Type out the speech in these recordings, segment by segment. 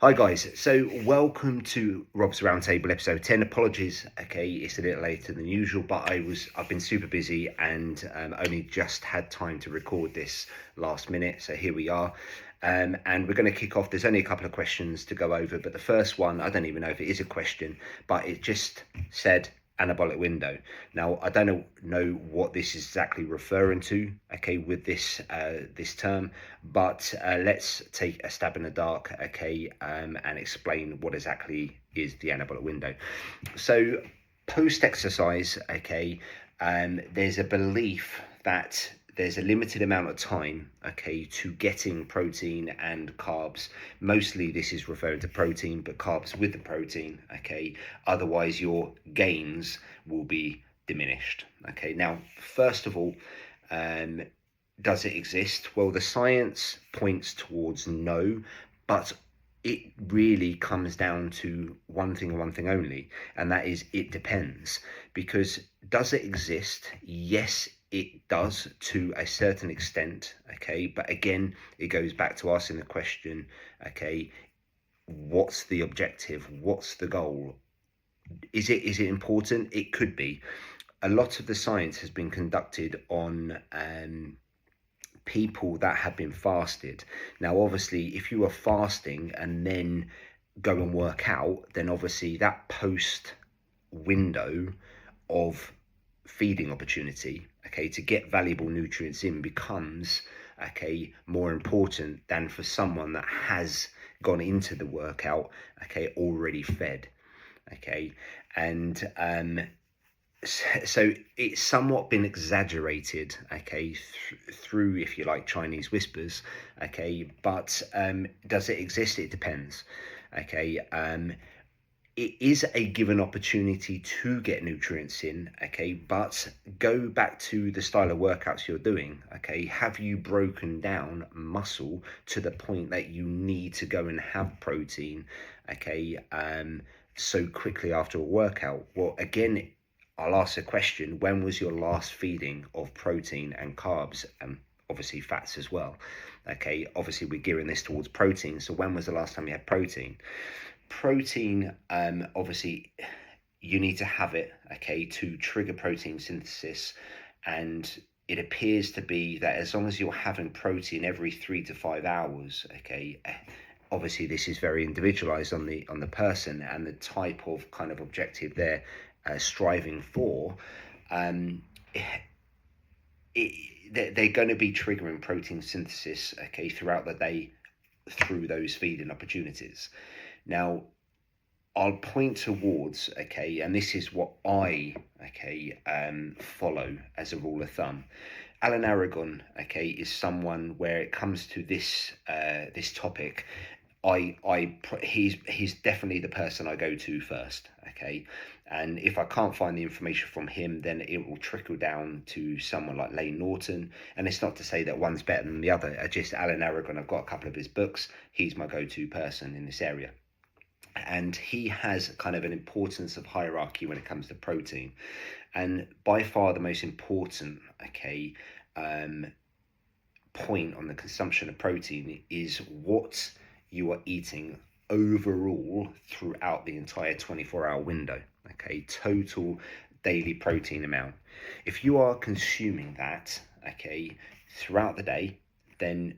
Hi guys, so welcome to Rob's Roundtable episode 10. Apologies, okay, it's a little later than usual, but I've been super busy and only just had time to record this last minute, so here we are. And we're going to kick off. There's only a couple of questions to go over, but the first one, I don't even know if it is a question, but it just said anabolic window. Now I don't know what this is exactly referring to, okay, with this this term, but let's take a stab in the dark, okay, and explain what exactly is the anabolic window. So post exercise, okay, there's a belief that there's a limited amount of time, okay, to getting protein and carbs. Mostly this is referring to protein, but carbs with the protein, okay, otherwise your gains will be diminished. Okay, now first of all, does it exist? Well, the science points towards no, but it really comes down to one thing and one thing only, and that is it depends. Because does it exist? Yes, it does to a certain extent, okay, but again, it goes back to asking the question, okay, what's the objective? What's the goal? Is it important? It could be. A lot of the science has been conducted on people that have been fasted. Now, obviously, if you are fasting and then go and work out, then obviously that post window of feeding opportunity, okay, to get valuable nutrients in becomes, okay, more important than for someone that has gone into the workout, okay, already fed, okay. And so it's somewhat been exaggerated, okay, through, if you like, Chinese whispers, okay, but does it exist? It depends, okay. It is a given opportunity to get nutrients in, okay, but go back to the style of workouts you're doing, okay. Have you broken down muscle to the point that you need to go and have protein, okay, so quickly after a workout? Well, again, I'll ask a question: when was your last feeding of protein and carbs, and obviously fats as well? Okay, obviously we're gearing this towards protein, so when was the last time you had protein? Protein, obviously you need to have it, okay, to trigger protein synthesis, and it appears to be that as long as you're having protein every 3 to 5 hours, okay, obviously this is very individualized on the person and the type of kind of objective they're striving for. They're going to be triggering protein synthesis, okay, throughout the day through those feeding opportunities. Now, I'll point towards, okay, and this is what I, okay, follow as a rule of thumb. Alan Aragon, okay, is someone where it comes to this this topic, he's definitely the person I go to first, okay, and if I can't find the information from him, then it will trickle down to someone like Lane Norton. And it's not to say that one's better than the other. Just Alan Aragon, I've got a couple of his books. He's my go-to person in this area, and he has kind of an importance of hierarchy when it comes to protein. And by far the most important, okay, point on the consumption of protein is what you are eating overall throughout the entire 24-hour window, okay, total daily protein amount. If you are consuming that, okay, throughout the day, then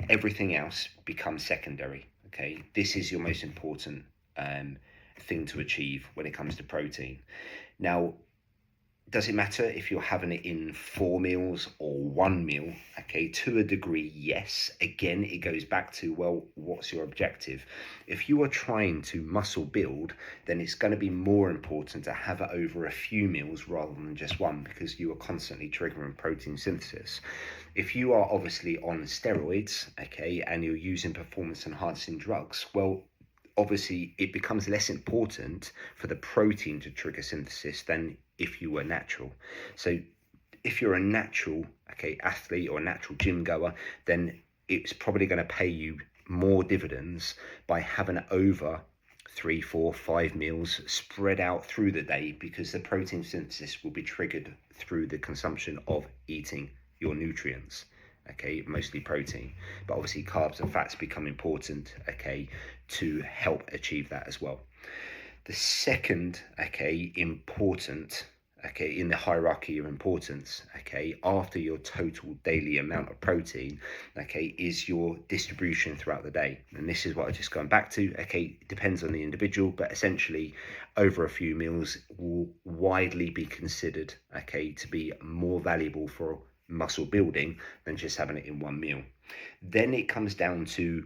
everything else becomes secondary, okay. This is your most important thing to achieve when it comes to protein. Now, does it matter if you're having it in 4 meals or 1 meal? Okay, to a degree, yes. Again, it goes back to, well, what's your objective? If you are trying to muscle build, then it's going to be more important to have it over a few meals rather than just one, because you are constantly triggering protein synthesis. If you are obviously on steroids, okay, and you're using performance enhancing drugs, well, obviously it becomes less important for the protein to trigger synthesis than if you were natural. So if you're a natural, okay, athlete or a natural gym goer, then it's probably going to pay you more dividends by having it over 3, 4, 5 meals spread out through the day, because the protein synthesis will be triggered through the consumption of eating your nutrients. okay, mostly protein, but obviously carbs and fats become important, okay, to help achieve that as well. The second, okay, important, okay, in the hierarchy of importance, okay, after your total daily amount of protein, okay, is your distribution throughout the day. And this is what I've just gone back to, okay, it depends on the individual, but essentially over a few meals will widely be considered, okay, to be more valuable for muscle building than just having it in one meal. Then it comes down to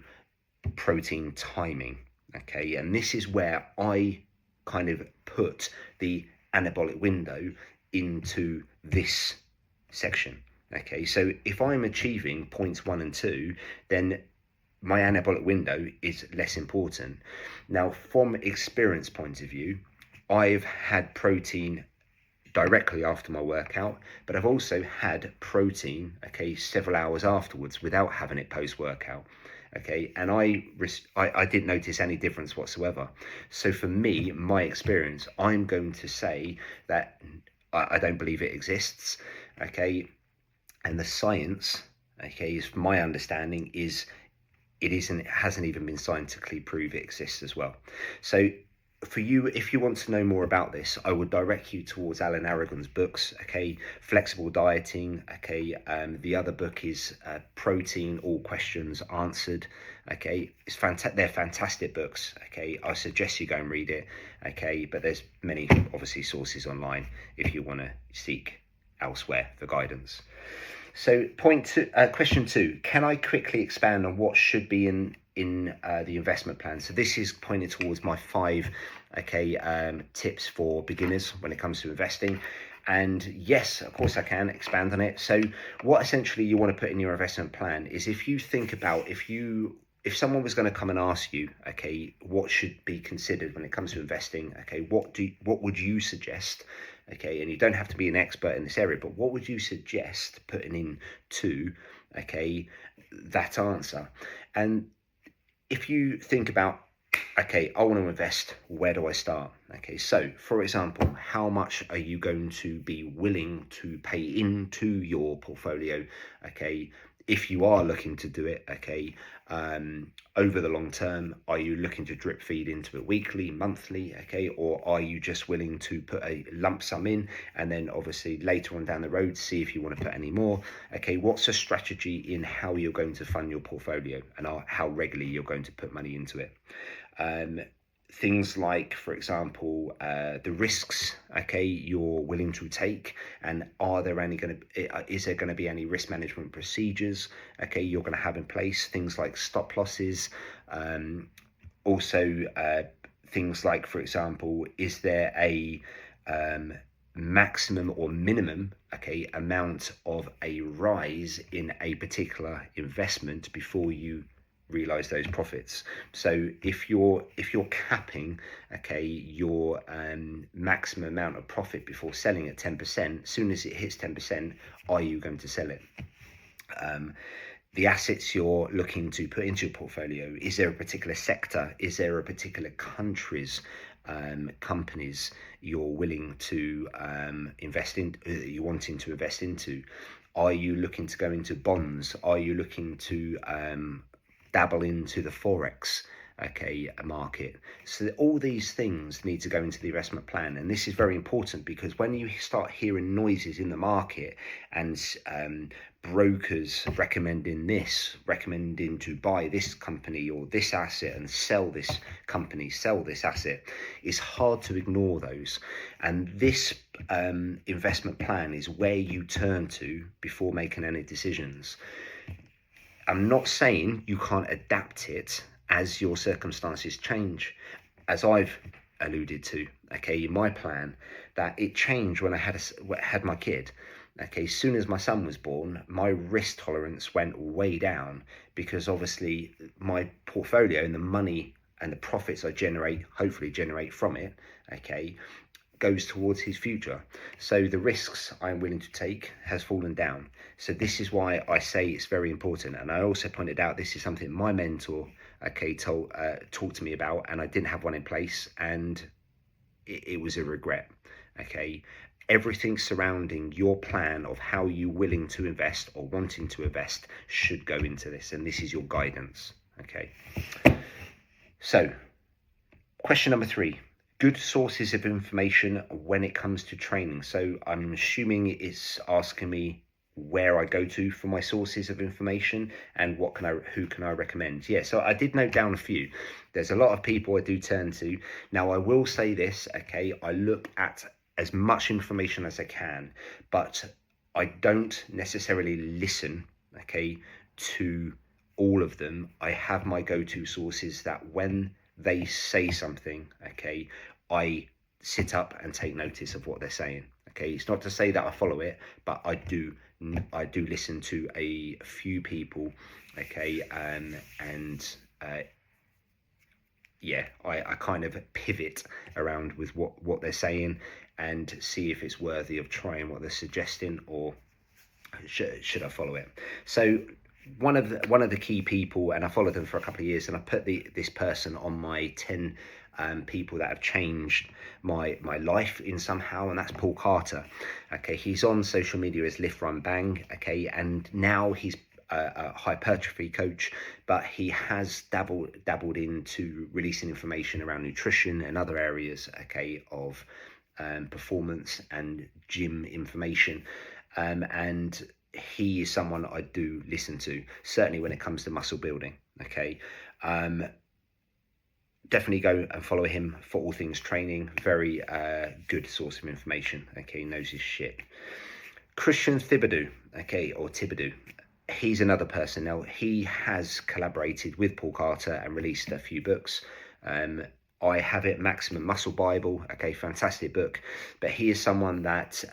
protein timing, okay, and this is where I kind of put the anabolic window into this section. Okay, so if I'm achieving points 1 and 2, then my anabolic window is less important. Now, from experience point of view, I've had protein directly after my workout, but I've also had protein, okay, several hours afterwards without having it post workout. Okay, and I didn't notice any difference whatsoever. So for me, my experience, I'm going to say that I don't believe it exists. Okay, and the science, okay, is my understanding is it hasn't even been scientifically proved it exists as well. So for you, if you want to know more about this, I would direct you towards Alan Aragon's books, okay, Flexible Dieting, okay, the other book is Protein, All Questions Answered, okay, they're fantastic books, okay, I suggest you go and read it, okay, but there's many, obviously, sources online if you want to seek elsewhere for guidance. So question 2, can I quickly expand on what should be in the investment plan? So this is pointed towards my 5 tips for beginners when it comes to investing. And yes, of course I can expand on it. So what essentially you want to put in your investment plan is, if you think about, if someone was going to come and ask you, okay, what should be considered when it comes to investing, okay, what would you suggest? Okay, and you don't have to be an expert in this area, but what would you suggest putting into, okay, that answer? And if you think about, okay, I want to invest, where do I start? Okay, so for example, how much are you going to be willing to pay into your portfolio? Okay, if you are looking to do it, okay, over the long term, are you looking to drip feed into it weekly, monthly, okay, or are you just willing to put a lump sum in and then obviously later on down the road see if you want to put any more? Okay, what's a strategy in how you're going to fund your portfolio and how regularly you're going to put money into it? Things like, for example, the risks, okay, you're willing to take, and is there going to be any risk management procedures, okay, you're going to have in place? Things like stop losses, also things like, for example, is there a maximum or minimum, okay, amount of a rise in a particular investment before you realize those profits? So if you're capping, okay, your maximum amount of profit before selling at 10%, as soon as it hits 10%, are you going to sell it? The assets you're looking to put into your portfolio, is there a particular sector, is there a particular country's companies you're willing to invest in, you're wanting to invest into? Are you looking to go into bonds? Are you looking to dabble into the forex, okay, market? So all these things need to go into the investment plan, and this is very important because when you start hearing noises in the market and brokers recommending to buy this company or this asset and sell this company, sell this asset, it's hard to ignore those. And this investment plan is where you turn to before making any decisions. I'm not saying you can't adapt it as your circumstances change, as I've alluded to, okay, my plan, that it changed when I had my kid. Okay, as soon as my son was born, my risk tolerance went way down because obviously my portfolio and the money and the profits I hopefully generate from it, okay, goes towards his future. So the risks I'm willing to take has fallen down. So this is why I say it's very important. And I also pointed out this is something my mentor, okay, talked to me about, and I didn't have one in place, and it was a regret. Okay, Everything surrounding your plan of how you're willing to invest or wanting to invest should go into this, and this is your guidance. Okay, so question number 3, good sources of information when it comes to training. So I'm assuming it's asking me where I go to for my sources of information and who can I recommend. Yeah, so I did note down a few. There's a lot of people I do turn to. Now I will say this, okay, I look at as much information as I can, but I don't necessarily listen, okay, to all of them. I have my go-to sources that when they say something, okay, I sit up and take notice of what they're saying. Okay, it's not to say that I follow it, but I do listen to a few people. Okay, yeah, I kind of pivot around with what they're saying and see if it's worthy of trying what they're suggesting, or should I follow it. So one of the key people, and I followed them for a couple of years, and I put this person on my 10 people that have changed my life in somehow, and that's Paul Carter. Okay, he's on social media as Lift Run Bang. Okay, and now he's a hypertrophy coach, but he has dabbled into releasing information around nutrition and other areas, okay, of performance and gym information, and he is someone I do listen to, certainly when it comes to muscle building. Okay, definitely go and follow him for all things training. Very good source of information. Okay, knows his shit. Christian Thibodeau, okay, or Thibodeau. He's another person. Now, he has collaborated with Paul Carter and released a few books. I have it, Maximum Muscle Bible. Okay, fantastic book. But he is someone that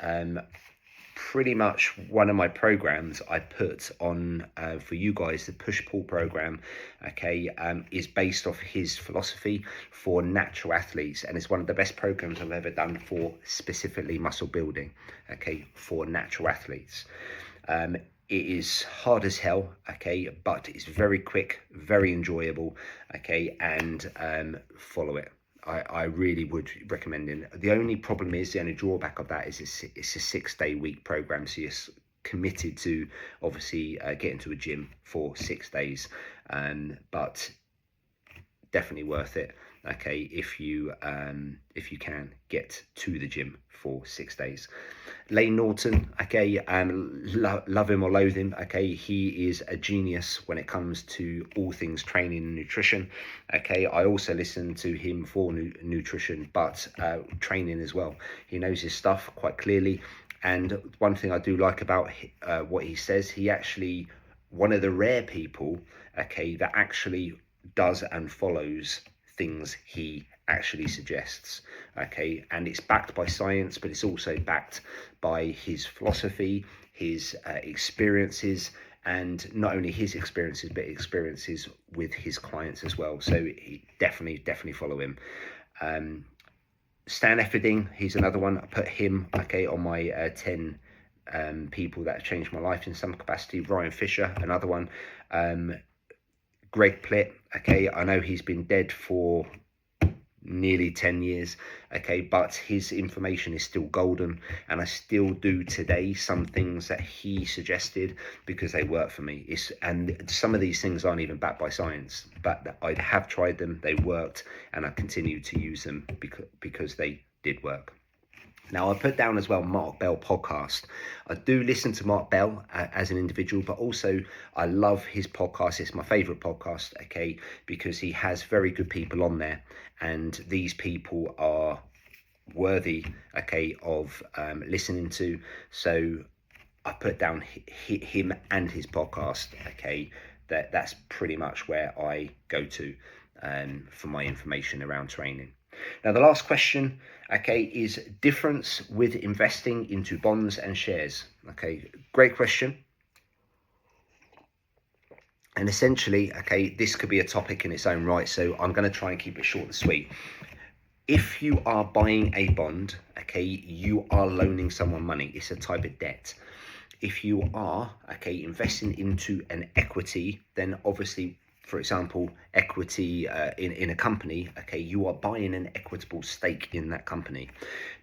pretty much one of my programs I put on for you guys, the Push Pull program, okay, is based off his philosophy for natural athletes, and it's one of the best programs I've ever done for specifically muscle building, okay, for natural athletes. It is hard as hell, okay, but it's very quick, very enjoyable, okay, and follow it. I really would recommend it. The only problem is, the only drawback of that is it's a 6-day week program, so you're committed to obviously getting to a gym for 6 days, but definitely worth it. Okay, if you can get to the gym for 6 days. Lane Norton, okay, love him or loathe him, okay, he is a genius when it comes to all things training and nutrition. Okay, I also listen to him for nutrition, but training as well. He knows his stuff quite clearly, and one thing I do like about what he says, he actually one of the rare people, okay, that actually does and follows things he actually suggests, okay, and it's backed by science, but it's also backed by his philosophy, his experiences, and not only his experiences but experiences with his clients as well. So definitely follow him. Stan Efferding, he's another one. I put him, okay, on my 10 people that have changed my life in some capacity. Ryan Fisher, another one. Greg Plitt, okay, I know he's been dead for nearly 10 years, okay, but his information is still golden, and I still do today some things that he suggested because they work for me. And some of these things aren't even backed by science, but I have tried them, they worked, and I continue to use them because they did work. Now, I put down as well Mark Bell podcast. I do listen to Mark Bell as an individual, but also I love his podcast. It's my favourite podcast, okay, because he has very good people on there, and these people are worthy, okay, of listening to. So I put down him and his podcast, okay. That's pretty much where I go to for my information around training. Now, the last question, okay, is difference with investing into bonds and shares. Okay, great question. And essentially, okay, this could be a topic in its own right, so I'm going to try and keep it short and sweet. If you are buying a bond, okay, you are loaning someone money. It's a type of debt. If you are, okay, investing into an equity, then obviously for example, equity in a company, okay, you are buying an equitable stake in that company.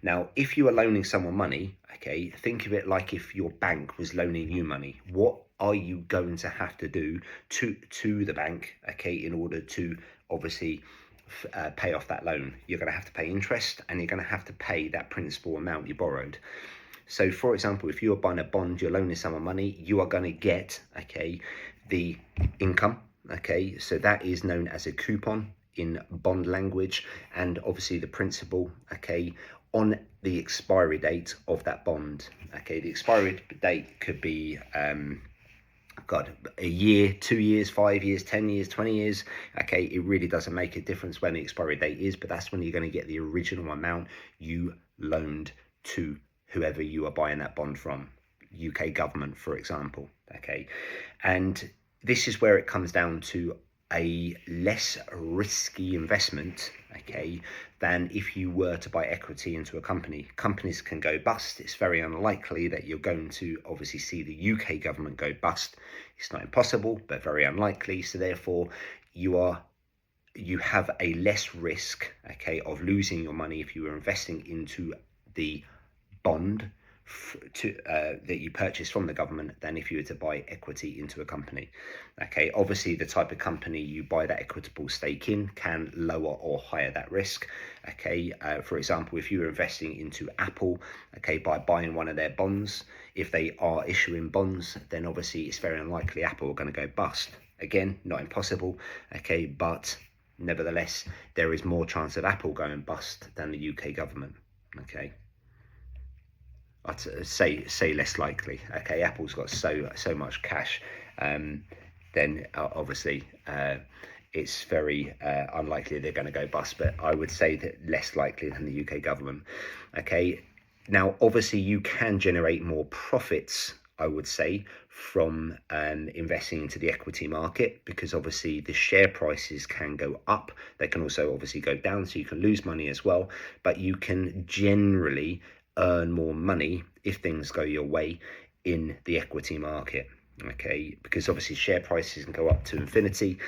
Now, if you are loaning someone money, okay, think of it like if your bank was loaning you money. What are you going to have to do to the bank, okay, in order to obviously pay off that loan? You're going to have to pay interest, and you're going to have to pay that principal amount you borrowed. So, for example, if you're buying a bond, you're loaning someone money, you are going to get, okay, the income, okay, so that is known as a coupon in bond language, and obviously the principal, okay, on the expiry date of that bond. Okay, the expiry date could be a year, 2 years, 5 years, 10 years, 20 years. Okay, it really doesn't make a difference when the expiry date is, but that's when you're going to get the original amount you loaned to whoever you are buying that bond from, UK government, for example. Okay, and this is where it comes down to a less risky investment, okay, than if you were to buy equity into a company. Companies can go bust. It's very unlikely that you're going to obviously see the UK government go bust. It's not impossible, but very unlikely. So therefore, you have a less risk, okay, of losing your money if you were investing into the bond that you purchase from the government than if you were to buy equity into a company. Okay, obviously the type of company you buy that equitable stake in can lower or higher that risk. Okay, for example, if you were investing into Apple, okay, by buying one of their bonds, if they are issuing bonds, then obviously it's very unlikely Apple are going to go bust. Again, not impossible, okay, but nevertheless, there is more chance of Apple going bust than the UK government. Okay, I'd say less likely. Okay, Apple's got so much cash, then obviously it's very unlikely they're going to go bust. But I would say that less likely than the UK government. Okay, now obviously you can generate more profits, I would say, from investing into the equity market, because obviously the share prices can go up. They can also obviously go down, so you can lose money as well. But you can generally earn more money if things go your way in the equity market. Okay, because obviously share prices can go up to infinity.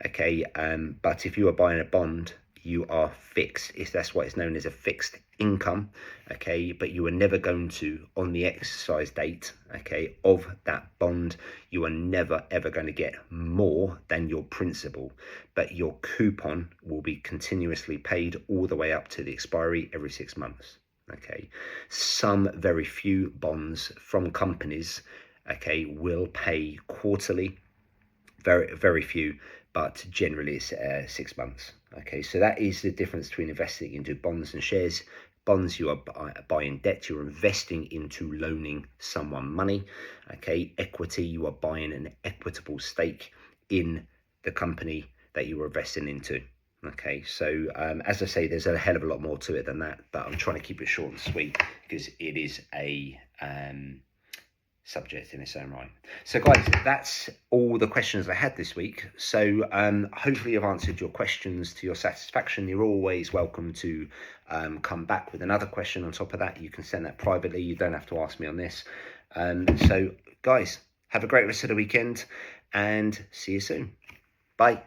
Okay, but if you are buying a bond, you are fixed. That's what is known as a fixed income. Okay, but you are never going to, on the exercise date, okay, of that bond, you are never ever going to get more than your principal, but your coupon will be continuously paid all the way up to the expiry every 6 months. Okay, some very few bonds from companies, okay, will pay quarterly, very few, but generally it's 6 months. Okay, so that is the difference between investing into bonds and shares. Bonds, you are buying debt, you're investing into loaning someone money. Okay, equity, you are buying an equitable stake in the company that you are investing into. Okay, so as I say, there's a hell of a lot more to it than that, but I'm trying to keep it short and sweet because it is a subject in its own right. So guys, that's all the questions I had this week. So hopefully I've answered your questions to your satisfaction. You're always welcome to come back with another question on top of that. You can send that privately. You don't have to ask me on this. So guys, have a great rest of the weekend and see you soon. Bye.